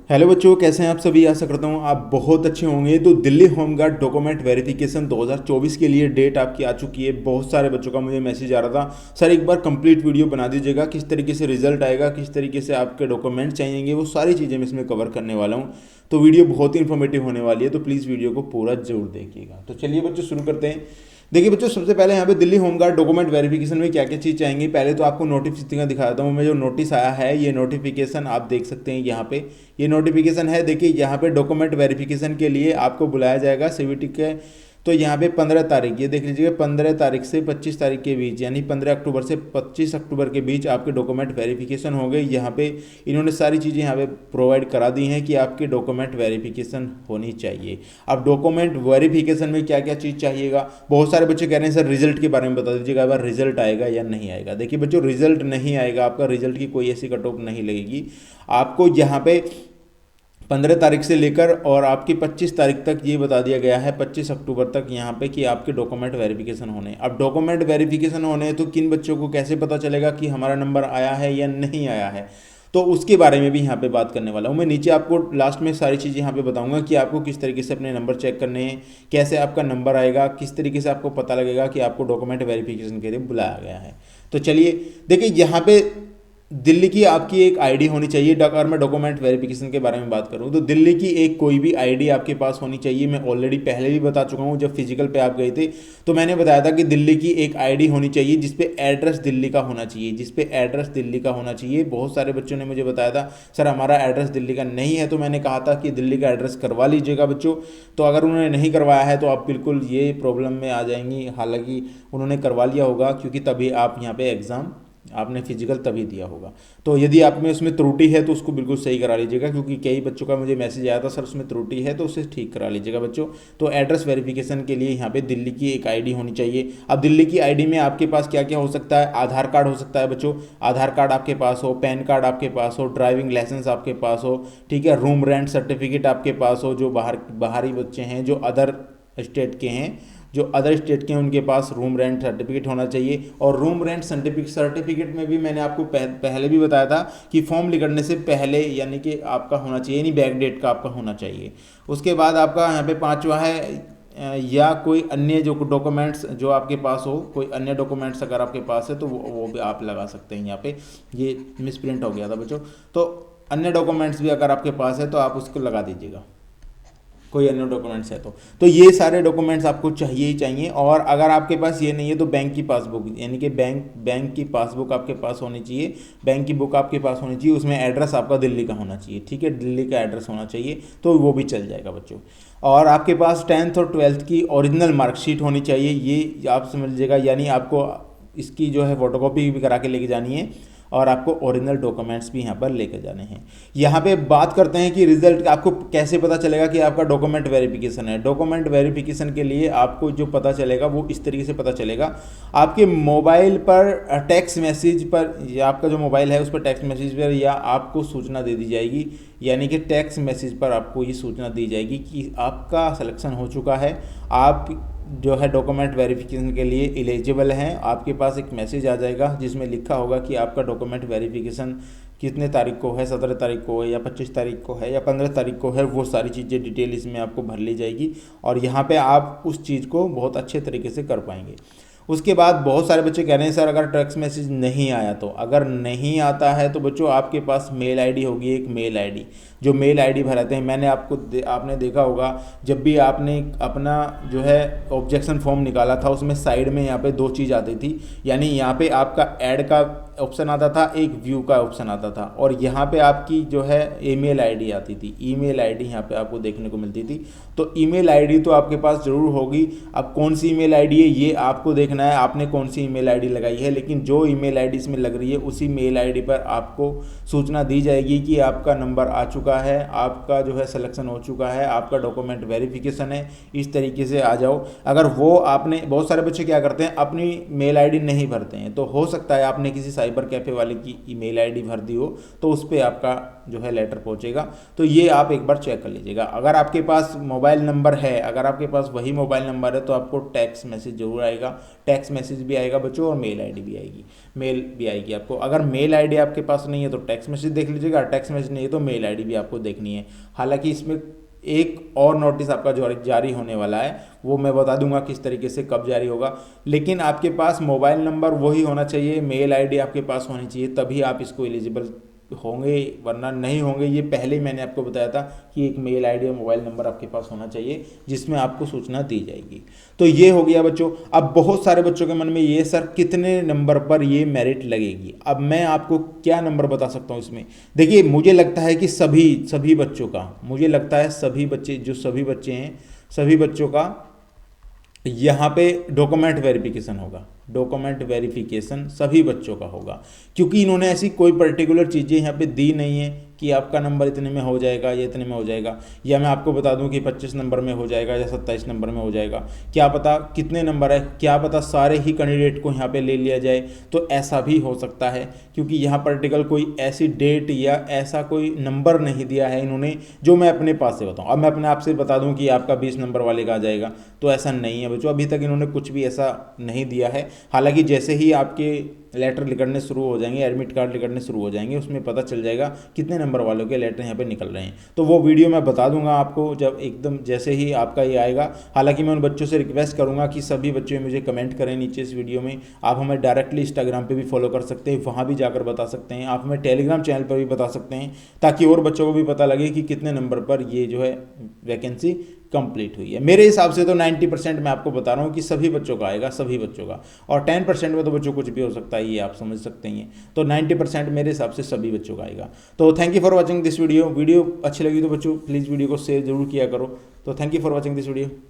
Hello बच्चों, कैसे हैं आप सभी। आशा करता हूँ आप बहुत अच्छे होंगे। तो दिल्ली होमगार्ड डॉक्यूमेंट वेरिफिकेशन 2024 के लिए डेट आपकी आ चुकी है। बहुत सारे बच्चों का मुझे मैसेज आ रहा था, सर एक बार कंप्लीट वीडियो बना दीजिएगा, किस तरीके से रिजल्ट आएगा, किस तरीके से आपके डॉक्यूमेंट चाहिएंगे, वो सारी चीज़ें मैं इसमें कवर करने वाला हूँ। तो वीडियो बहुत ही इन्फॉर्मेटिव होने वाली है, तो प्लीज़ वीडियो को पूरा जरूर देखिएगा। तो चलिए बच्चों शुरू करते हैं। देखिए बच्चों, सबसे पहले यहाँ पे दिल्ली होमगार्ड डॉक्यूमेंट वेरिफिकेशन में क्या क्या चीज़ चाहेंगी, पहले तो आपको नोटिफिकेशन दिखाता हूँ मैं। जो नोटिस आया है, ये नोटिफिकेशन आप देख सकते हैं यहाँ पे। ये नोटिफिकेशन है, देखिए यहाँ पे डॉक्यूमेंट वेरिफिकेशन के लिए आपको बुलाया जाएगा सीवीटी के। तो यहाँ पे 15 तारीख, ये देख लीजिएगा, 15 तारीख से 25 तारीख के बीच, यानी 15 अक्टूबर से 25 अक्टूबर के बीच आपके डॉक्यूमेंट वेरिफिकेशन हो गए। यहाँ पे इन्होंने सारी चीज़ें यहाँ पे प्रोवाइड करा दी हैं कि आपकी डॉक्यूमेंट वेरिफिकेशन होनी चाहिए। अब डॉक्यूमेंट वेरिफिकेशन में क्या क्या चीज़ चाहिएगा, बहुत सारे बच्चे कह रहे हैं सर रिजल्ट के बारे में बता दीजिएगा, अगर रिजल्ट आएगा या नहीं आएगा। देखिए बच्चों, रिजल्ट नहीं आएगा, आपका रिजल्ट की कोई ऐसी कट ऑफ नहीं लगेगी। आपको यहाँ पे 15 तारीख से लेकर और आपकी 25 तारीख तक ये बता दिया गया है, 25 अक्टूबर तक यहाँ पे, कि आपके डॉक्यूमेंट वेरिफिकेशन होने। अब डॉक्यूमेंट वेरिफिकेशन होने तो किन बच्चों को कैसे पता चलेगा कि हमारा नंबर आया है या नहीं आया है, तो उसके बारे में भी यहाँ पे बात करने वाला हूँ मैं। नीचे आपको लास्ट में सारी चीज़ें यहाँ पे बताऊंगा कि आपको किस तरीके से अपने नंबर चेक करने हैं, कैसे आपका नंबर आएगा, किस तरीके से आपको पता लगेगा कि आपको डॉक्यूमेंट वेरिफिकेशन के लिए बुलाया गया है। तो चलिए देखिए, यहाँ पे दिल्ली की आपकी एक आईडी होनी चाहिए। अगर मैं डॉक्यूमेंट वेरिफिकेशन के बारे में बात करूं तो दिल्ली की एक कोई भी आईडी आपके पास होनी चाहिए। मैं ऑलरेडी पहले भी बता चुका हूं, जब फिजिकल पे आप गए थे तो मैंने बताया था कि दिल्ली की एक आईडी होनी चाहिए जिसपे एड्रेस दिल्ली का होना चाहिए, जिसपे एड्रेस दिल्ली का होना चाहिए। बहुत सारे बच्चों ने मुझे बताया था सर हमारा एड्रेस दिल्ली का नहीं है, तो मैंने कहा था कि दिल्ली का एड्रेस करवा लीजिएगा बच्चों। तो अगर उन्होंने नहीं करवाया है तो आप बिल्कुल ये प्रॉब्लम में आ जाएंगी। हालांकि उन्होंने करवा लिया होगा, क्योंकि तभी आप यहाँ पे एग्ज़ाम आपने फिजिकल तभी दिया होगा। तो यदि आप में उसमें त्रुटि है तो उसको बिल्कुल सही करा लीजिएगा, क्योंकि कई बच्चों का मुझे मैसेज आया था सर उसमें त्रुटि है, तो उसे ठीक करा लीजिएगा बच्चों। तो एड्रेस वेरिफिकेशन के लिए यहाँ पे दिल्ली की एक आईडी होनी चाहिए। अब दिल्ली की आईडी में आपके पास क्या क्या हो सकता है, आधार कार्ड हो सकता है बच्चों, आधार कार्ड आपके पास हो, पैन कार्ड आपके पास हो, ड्राइविंग लाइसेंस आपके पास हो, ठीक है, रूम रेंट सर्टिफिकेट आपके पास हो, जो बाहरी बच्चे हैं, जो अदर स्टेट के हैं, जो अदर स्टेट के हैं उनके पास रूम रेंट सर्टिफिकेट होना चाहिए। और रूम रेंट सर्टिफिकेट में भी मैंने आपको पहले भी बताया था कि फॉर्म निकलने से पहले, यानी कि आपका होना चाहिए, यानी बैक डेट का आपका होना चाहिए। उसके बाद आपका यहाँ पे पांचवा है, या कोई अन्य जो डॉक्यूमेंट्स जो आपके पास हो, कोई अन्य डॉक्यूमेंट्स अगर आपके पास है तो वो भी आप लगा सकते हैं। यहाँ पे ये मिसप्रिंट हो गया था बच्चों, तो अन्य डॉक्यूमेंट्स भी अगर आपके पास है तो आप उसको लगा दीजिएगा, कोई अन्य डॉक्यूमेंट्स है तो ये सारे डॉक्यूमेंट्स आपको चाहिए ही चाहिए। और अगर आपके पास ये नहीं है तो बैंक की पासबुक, यानी कि बैंक की पासबुक आपके पास होनी चाहिए, बैंक की बुक आपके पास होनी चाहिए, उसमें एड्रेस आपका दिल्ली का होना चाहिए, ठीक है, दिल्ली का एड्रेस होना चाहिए, तो वो भी चल जाएगा बच्चों। और आपके पास 10th और 12th की ओरिजिनल मार्कशीट होनी चाहिए, ये आप समझ लीजिएगा, यानी आपको इसकी जो है फोटोकॉपी भी करा के लेके जानी है, और आपको ओरिजिनल डॉक्यूमेंट्स भी यहाँ पर लेकर जाने हैं। यहाँ पे बात करते हैं कि रिजल्ट आपको कैसे पता चलेगा कि आपका डॉक्यूमेंट वेरिफिकेशन है। डॉक्यूमेंट वेरिफिकेशन के लिए आपको जो पता चलेगा वो इस तरीके से पता चलेगा, आपके मोबाइल पर टेक्स्ट मैसेज पर, या आपका जो मोबाइल है उस पर टेक्स्ट मैसेज पर या आपको सूचना दे दी जाएगी, यानी कि टेक्स्ट मैसेज पर आपको ये सूचना दी जाएगी कि आपका सिलेक्शन हो चुका है, आप जो है डॉक्यूमेंट वेरिफिकेशन के लिए एलिजिबल हैं। आपके पास एक मैसेज आ जाएगा जिसमें लिखा होगा कि आपका डॉक्यूमेंट वेरिफिकेशन कितने तारीख को है, 17 तारीख को है, या 25 तारीख को है, या 15 तारीख को है। वो सारी चीज़ें डिटेल इसमें आपको भर ली जाएगी, और यहाँ पे आप उस चीज़ को बहुत अच्छे तरीके से कर पाएंगे। उसके बाद बहुत सारे बच्चे कह रहे हैं सर अगर टेक्स्ट मैसेज नहीं आया तो, अगर नहीं आता है तो बच्चों आपके पास मेल आईडी होगी, एक मेल आईडी, जो मेल आईडी भराते हैं। मैंने आपने देखा होगा जब भी आपने अपना जो है ऑब्जेक्शन फॉर्म निकाला था, उसमें साइड में यहाँ पे दो चीज़ आती थी, यानी यहाँ पे आपका ऐड का ऑप्शन आता था, एक व्यू का ऑप्शन आता था, और यहाँ पे आपकी जो है ईमेल आईडी आती थी, ईमेल आईडी यहाँ पे आपको देखने को मिलती थी। तो ईमेल आईडी तो आपके पास ज़रूर होगी। अब कौन सी ईमेल आईडी है ये आपको देखना है, आपने कौन सी ईमेल आईडी लगाई है, लेकिन जो ईमेल आईडी इसमें लग रही है उसी मेल आईडी पर आपको सूचना दी जाएगी कि आपका नंबर आ चुका है, आपका जो है सिलेक्शन हो चुका है, आपका डॉक्यूमेंट वेरिफिकेशन है, इस तरीके से आ जाओ। अगर वो आपने, बहुत सारे बच्चे क्या करते हैं अपनी मेल आईडी नहीं भरते हैं, तो हो सकता है आपने किसी साइबर कैफ़े वाले की ईमेल आईडी भर दी हो तो उस पर आपका जो है लेटर पहुंचेगा। तो ये आप एक बार चेक कर लीजिएगा। अगर आपके पास मोबाइल नंबर है, अगर आपके पास वही मोबाइल नंबर है तो आपको टेक्स्ट मैसेज जरूर आएगा, टेक्स्ट मैसेज भी आएगा बच्चों, और मेल आईडी भी आएगी, मेल भी आएगी आपको। अगर मेल आईडी आपके पास नहीं है तो टेक्स्ट मैसेज देख लीजिएगा, टेक्स्ट मैसेज नहीं है तो मेल आईडी भी आपको देखनी है। हालांकि इसमें एक और नोटिस आपका जो जारी होने वाला है वो मैं बता दूंगा किस तरीके से कब जारी होगा, लेकिन आपके पास मोबाइल नंबर वही होना चाहिए, मेल आईडी आपके पास होनी चाहिए, तभी आप इसको एलिजिबल होंगे, वरना नहीं होंगे। ये पहले ही मैंने आपको बताया था कि एक मेल आईडी और मोबाइल नंबर आपके पास होना चाहिए जिसमें आपको सूचना दी जाएगी। तो ये हो गया बच्चों। अब बहुत सारे बच्चों के मन में ये सर कितने नंबर पर ये मेरिट लगेगी। अब मैं आपको क्या नंबर बता सकता हूँ इसमें। देखिए मुझे लगता है कि सभी बच्चों का, मुझे लगता है सभी बच्चे हैं, सभी बच्चों का यहाँ पे डॉक्यूमेंट वेरिफिकेशन होगा, डॉक्यूमेंट वेरिफिकेशन सभी बच्चों का होगा, क्योंकि इन्होंने ऐसी कोई पर्टिकुलर चीज़ें यहाँ पे दी नहीं है कि आपका नंबर इतने में हो जाएगा या इतने में हो जाएगा, या मैं आपको बता दूं कि 25 नंबर में हो जाएगा या 27 नंबर में हो जाएगा, क्या पता कितने नंबर है, क्या पता सारे ही कैंडिडेट को यहाँ पे ले लिया जाए। तो ऐसा भी हो सकता है, क्योंकि यहाँ पर्टिकुलर कोई ऐसी डेट या ऐसा कोई नंबर नहीं दिया है इन्होंने जो मैं अपने पास से बताऊँ। अब मैं अपने आप से बता दूँ कि आपका 20 नंबर वाले का आ जाएगा, तो ऐसा नहीं है बच्चों, अभी तक इन्होंने कुछ भी ऐसा नहीं दिया है। हालांकि जैसे ही आपके लेटर निकलने शुरू हो जाएंगे, एडमिट कार्ड निकलने शुरू हो जाएंगे, उसमें पता चल जाएगा कितने नंबर वालों के लेटर यहाँ पे निकल रहे हैं। तो वो वीडियो मैं बता दूंगा आपको जब एकदम जैसे ही आपका ये आएगा। हालांकि मैं उन बच्चों से रिक्वेस्ट करूंगा कि सभी बच्चे मुझे कमेंट करें नीचे इस वीडियो में। आप हमें डायरेक्टली इंस्टाग्राम पर भी फॉलो कर सकते हैं, वहाँ भी जाकर बता सकते हैं, आप हमें टेलीग्राम चैनल पर भी बता सकते हैं, ताकि और बच्चों को भी पता लगे कि कितने नंबर पर ये जो है वैकेंसी कंप्लीट हुई है। मेरे हिसाब से तो 90% मैं आपको बता रहा हूँ कि सभी बच्चों का आएगा, सभी बच्चों का, और 10% में तो बच्चों कुछ भी हो सकता है, ये आप समझ सकते हैं। तो 90% मेरे हिसाब से सभी बच्चों का आएगा। तो thank you for watching this video अच्छी लगी तो बच्चों प्लीज़ वीडियो को शेयर जरूर किया करो। तो thank you for watching this video.